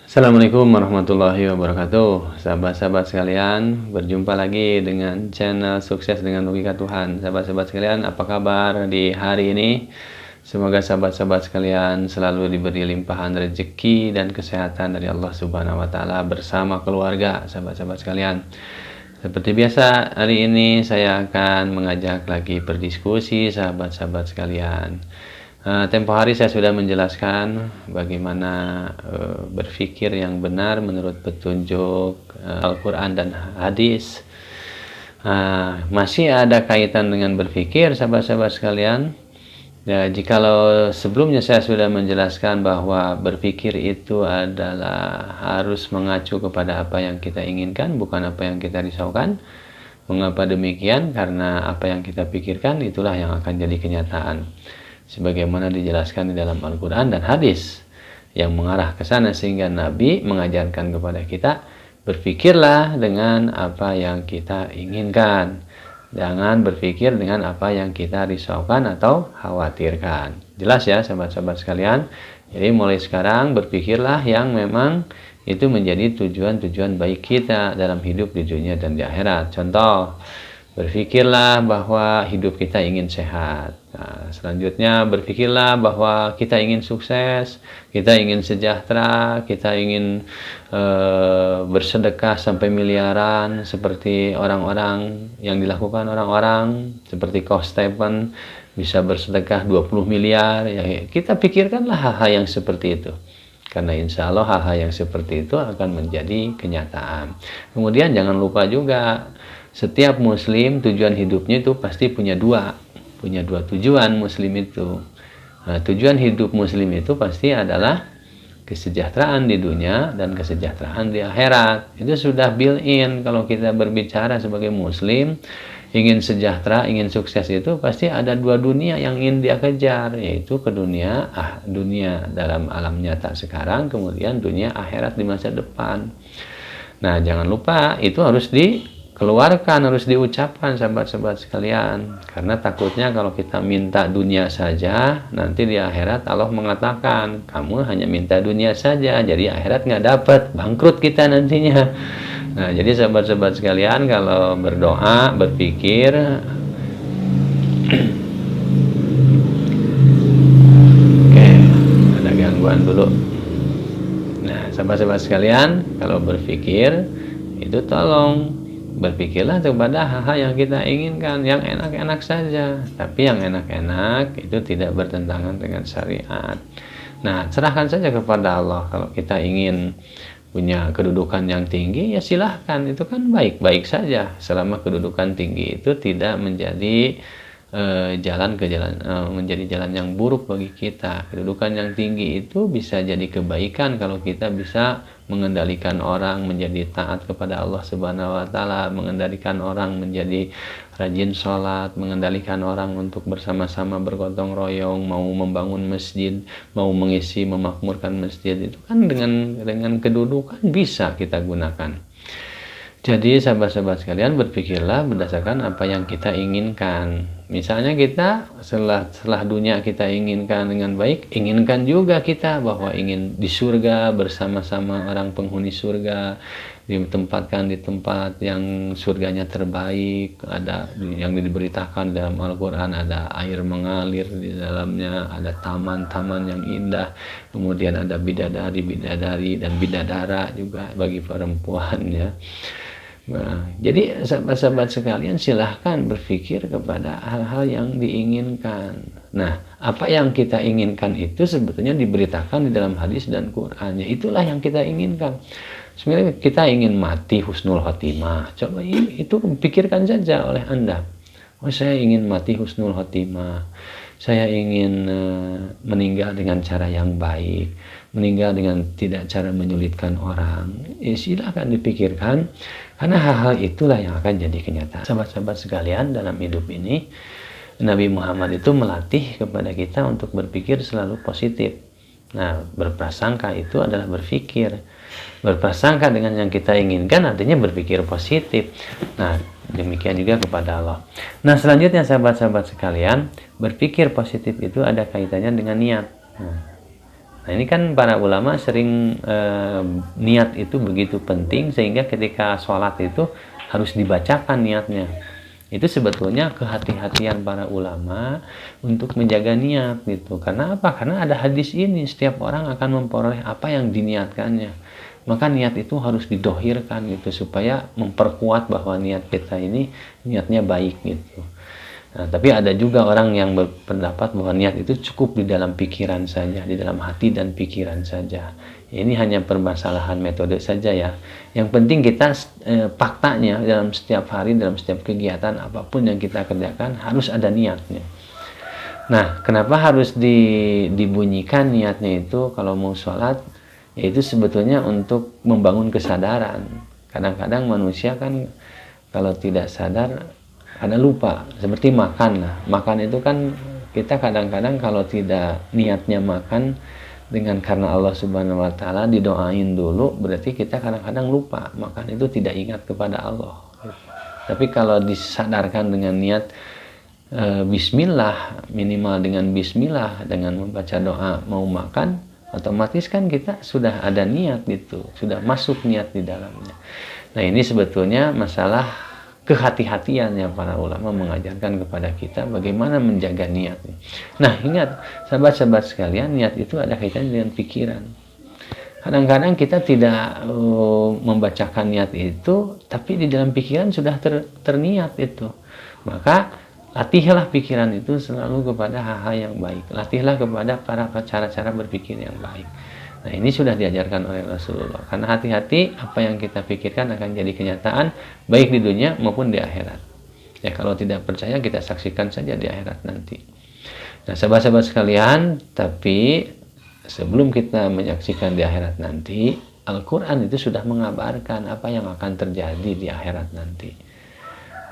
Assalamualaikum warahmatullahi wabarakatuh. Sahabat-sahabat sekalian, berjumpa lagi dengan channel Sukses dengan Logika Tuhan. Sahabat-sahabat sekalian, apa kabar di hari ini? Semoga sahabat-sahabat sekalian selalu diberi limpahan rezeki dan kesehatan dari Allah Subhanahu wa taala bersama keluarga, sahabat-sahabat sekalian. Seperti biasa, hari ini saya akan mengajak lagi berdiskusi sahabat-sahabat sekalian. Tempo hari saya sudah menjelaskan bagaimana berpikir yang benar menurut petunjuk Al-Quran dan hadis. Masih ada kaitan dengan berpikir, sahabat-sahabat sekalian. Ya, jikalau sebelumnya saya sudah menjelaskan bahwa berpikir itu adalah harus mengacu kepada apa yang kita inginkan, bukan apa yang kita risaukan. Mengapa demikian? Karena apa yang kita pikirkan itulah yang akan jadi kenyataan, sebagaimana dijelaskan di dalam Al-Quran dan hadis yang mengarah ke sana, sehingga Nabi mengajarkan kepada kita, berpikirlah dengan apa yang kita inginkan, jangan berpikir dengan apa yang kita risaukan atau khawatirkan. Jelas ya sahabat-sahabat sekalian? Jadi mulai sekarang berpikirlah yang memang itu menjadi tujuan-tujuan baik kita dalam hidup di dunia dan di akhirat. Contoh, berpikirlah bahwa hidup kita ingin sehat. Nah, selanjutnya berpikirlah bahwa kita ingin sukses, kita ingin sejahtera, kita ingin bersedekah sampai miliaran seperti orang-orang yang dilakukan orang-orang seperti Coach Stephen bisa bersedekah 20 miliar. Ya, kita pikirkanlah hal-hal yang seperti itu. Karena insya Allah hal-hal yang seperti itu akan menjadi kenyataan. Kemudian jangan lupa juga, setiap muslim tujuan hidupnya itu pasti punya dua tujuan muslim itu. Nah, tujuan hidup muslim itu pasti adalah kesejahteraan di dunia dan kesejahteraan di akhirat. Itu sudah built-in. Kalau kita berbicara sebagai muslim, ingin sejahtera, ingin sukses, itu pasti ada dua dunia yang ingin dia kejar, yaitu ke dunia dalam alam nyata sekarang, kemudian dunia akhirat di masa depan. Nah, jangan lupa itu harus dikeluarkan, harus diucapkan sahabat-sahabat sekalian, karena takutnya kalau kita minta dunia saja, nanti di akhirat Allah mengatakan kamu hanya minta dunia saja, jadi akhirat nggak dapat, bangkrut kita nantinya. Nah, jadi sahabat-sahabat sekalian, kalau berdoa, berpikir, oke, ada gangguan dulu. Nah, sahabat-sahabat sekalian, kalau berpikir itu tolong berpikirlah kepada hal-hal yang kita inginkan, yang enak-enak saja. Tapi yang enak-enak itu tidak bertentangan dengan syariat. Nah, serahkan saja kepada Allah. Kalau kita ingin punya kedudukan yang tinggi, ya silahkan, itu kan baik-baik saja, selama kedudukan tinggi itu tidak menjadi menjadi jalan yang buruk bagi kita. Kedudukan yang tinggi itu bisa jadi kebaikan kalau kita bisa mengendalikan orang menjadi taat kepada Allah Subhanahu wa taala, mengendalikan orang menjadi rajin sholat, mengendalikan orang untuk bersama-sama bergotong royong, mau membangun masjid, mau mengisi memakmurkan masjid, itu kan dengan kedudukan bisa kita gunakan. Jadi sahabat-sahabat sekalian, berpikirlah berdasarkan apa yang kita inginkan. Misalnya kita setelah dunia kita inginkan dengan baik, inginkan juga kita bahwa ingin di surga bersama-sama orang penghuni surga, ditempatkan di tempat yang surganya terbaik, ada yang diberitakan dalam Al-Quran, ada air mengalir di dalamnya, ada taman-taman yang indah, kemudian ada bidadari dan bidadara juga bagi perempuan ya. Nah, jadi sahabat-sahabat sekalian, silahkan berpikir kepada hal-hal yang diinginkan. Nah, apa yang kita inginkan itu sebetulnya diberitakan di dalam hadis dan Quran. Ya, itulah yang kita inginkan. Sebenarnya kita ingin mati husnul khotimah. Coba itu pikirkan saja oleh Anda. Oh, saya ingin mati husnul khotimah. Saya ingin meninggal dengan cara yang baik, meninggal dengan tidak cara menyulitkan orang. Silahkan dipikirkan, karena hal-hal itulah yang akan jadi kenyataan. Sahabat-sahabat sekalian, dalam hidup ini Nabi Muhammad itu melatih kepada kita untuk berpikir selalu positif. Nah, berprasangka itu adalah berpikir. Berprasangka dengan yang kita inginkan artinya berpikir positif. Nah, demikian juga kepada Allah. Nah, selanjutnya sahabat-sahabat sekalian, berpikir positif itu ada kaitannya dengan niat. Nah, ini kan para ulama sering niat itu begitu penting sehingga ketika sholat itu harus dibacakan niatnya. Itu sebetulnya kehati-hatian para ulama untuk menjaga niat gitu. Karena apa? Karena ada hadis ini, setiap orang akan memperoleh apa yang diniatkannya. Maka niat itu harus didohirkan gitu supaya memperkuat bahwa niat kita ini niatnya baik gitu. Nah, tapi ada juga orang yang berpendapat bahwa niat itu cukup di dalam pikiran saja, di dalam hati dan pikiran saja. Ini hanya permasalahan metode saja ya. Yang penting kita faktanya dalam setiap hari, dalam setiap kegiatan apapun yang kita kerjakan harus ada niatnya. Nah, kenapa harus dibunyikan niatnya itu kalau mau sholat? Yaitu sebetulnya untuk membangun kesadaran. Kadang-kadang manusia kan kalau tidak sadar ada lupa, seperti makan lah. Makan itu kan kita kadang-kadang kalau tidak niatnya makan dengan karena Allah Subhanahu wa taala didoain dulu, berarti kita kadang-kadang lupa makan itu tidak ingat kepada Allah. Tapi kalau disadarkan dengan niat bismillah, minimal dengan bismillah, dengan membaca doa mau makan, otomatis kan kita sudah ada niat gitu, sudah masuk niat di dalamnya. Nah, ini sebetulnya masalah kehati-hatian yang para ulama mengajarkan kepada kita bagaimana menjaga niat. Nah, ingat sahabat-sahabat sekalian, niat itu ada kaitannya dengan pikiran. Kadang-kadang kita tidak membacakan niat itu, tapi di dalam pikiran sudah terniat itu. Maka latihlah pikiran itu selalu kepada hal-hal yang baik. Latihlah kepada para cara-cara berpikir yang baik. Nah, ini sudah diajarkan oleh Rasulullah. Karena hati-hati apa yang kita pikirkan akan jadi kenyataan baik di dunia maupun di akhirat. Ya, kalau tidak percaya kita saksikan saja di akhirat nanti. Nah, sahabat-sahabat sekalian, tapi sebelum kita menyaksikan di akhirat nanti, Al-Quran itu sudah mengabarkan apa yang akan terjadi di akhirat nanti.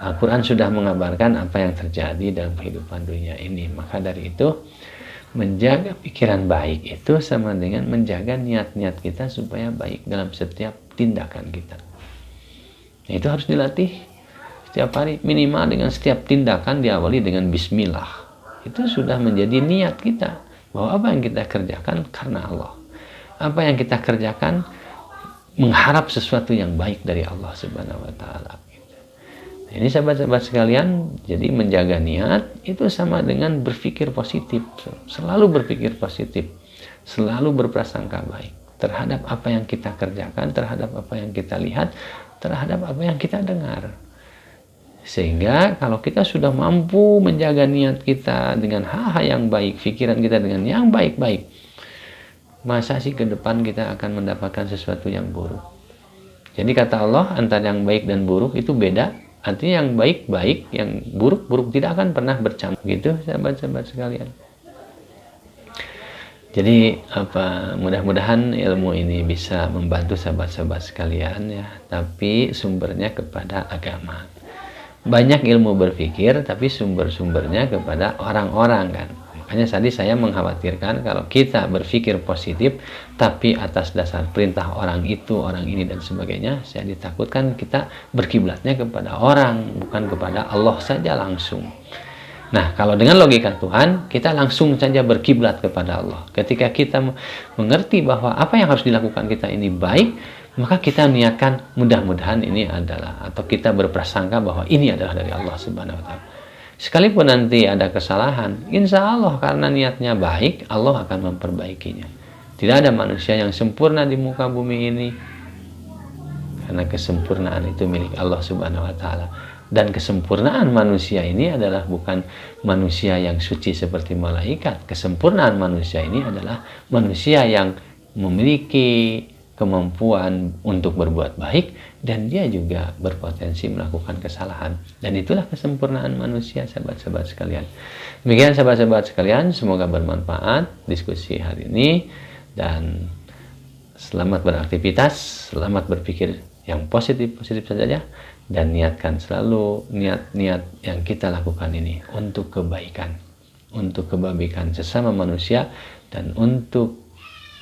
Al-Quran sudah mengabarkan apa yang terjadi dalam kehidupan dunia ini. Maka dari itu, menjaga pikiran baik itu sama dengan menjaga niat-niat kita supaya baik dalam setiap tindakan kita. Nah, itu harus dilatih setiap hari, minimal dengan setiap tindakan diawali dengan bismillah. Itu sudah menjadi niat kita bahwa apa yang kita kerjakan karena Allah. Apa yang kita kerjakan mengharap sesuatu yang baik dari Allah Subhanahu wa taala. Ini sahabat-sahabat sekalian, jadi menjaga niat itu sama dengan berpikir positif, selalu berpikir positif, selalu berprasangka baik terhadap apa yang kita kerjakan, terhadap apa yang kita lihat, terhadap apa yang kita dengar. Sehingga kalau kita sudah mampu menjaga niat kita dengan hal-hal yang baik, pikiran kita dengan yang baik-baik, masa sih ke depan kita akan mendapatkan sesuatu yang buruk? Jadi kata Allah, antara yang baik dan buruk itu beda. Artinya yang baik-baik, yang buruk-buruk tidak akan pernah bercampur. Gitu sahabat-sahabat sekalian. Jadi mudah-mudahan ilmu ini bisa membantu sahabat-sahabat sekalian ya. Tapi sumbernya kepada agama. Banyak ilmu berpikir, tapi sumber-sumbernya kepada orang-orang kan. Makanya tadi saya mengkhawatirkan kalau kita berpikir positif tapi atas dasar perintah orang itu, orang ini dan sebagainya, saya ditakutkan kita berkiblatnya kepada orang, bukan kepada Allah saja langsung. Nah, kalau dengan logika Tuhan, kita langsung saja berkiblat kepada Allah. Ketika kita mengerti bahwa apa yang harus dilakukan kita ini baik, maka kita niatkan mudah-mudahan ini adalah, atau kita berprasangka bahwa ini adalah dari Allah Subhanahu wa taala. Sekalipun nanti ada kesalahan, insya Allah karena niatnya baik, Allah akan memperbaikinya. Tidak ada manusia yang sempurna di muka bumi ini, karena kesempurnaan itu milik Allah Subhanahu wa taala. Dan kesempurnaan manusia ini adalah bukan manusia yang suci seperti malaikat. Kesempurnaan manusia ini adalah manusia yang memiliki kemampuan untuk berbuat baik dan dia juga berpotensi melakukan kesalahan. Dan itulah kesempurnaan manusia, sahabat-sahabat sekalian. Demikian sahabat-sahabat sekalian, semoga bermanfaat diskusi hari ini dan selamat beraktivitas, selamat berpikir yang positif-positif saja dan niatkan selalu niat-niat yang kita lakukan ini untuk kebaikan, untuk kebaikan sesama manusia dan untuk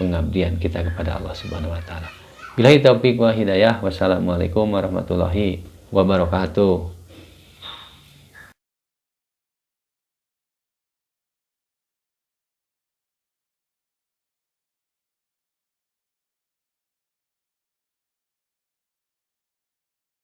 pengabdian kita kepada Allah Subhanahu wa taala. Billahi taufiq wa hidayah. Wassalamualaikum warahmatullahi wabarakatuh.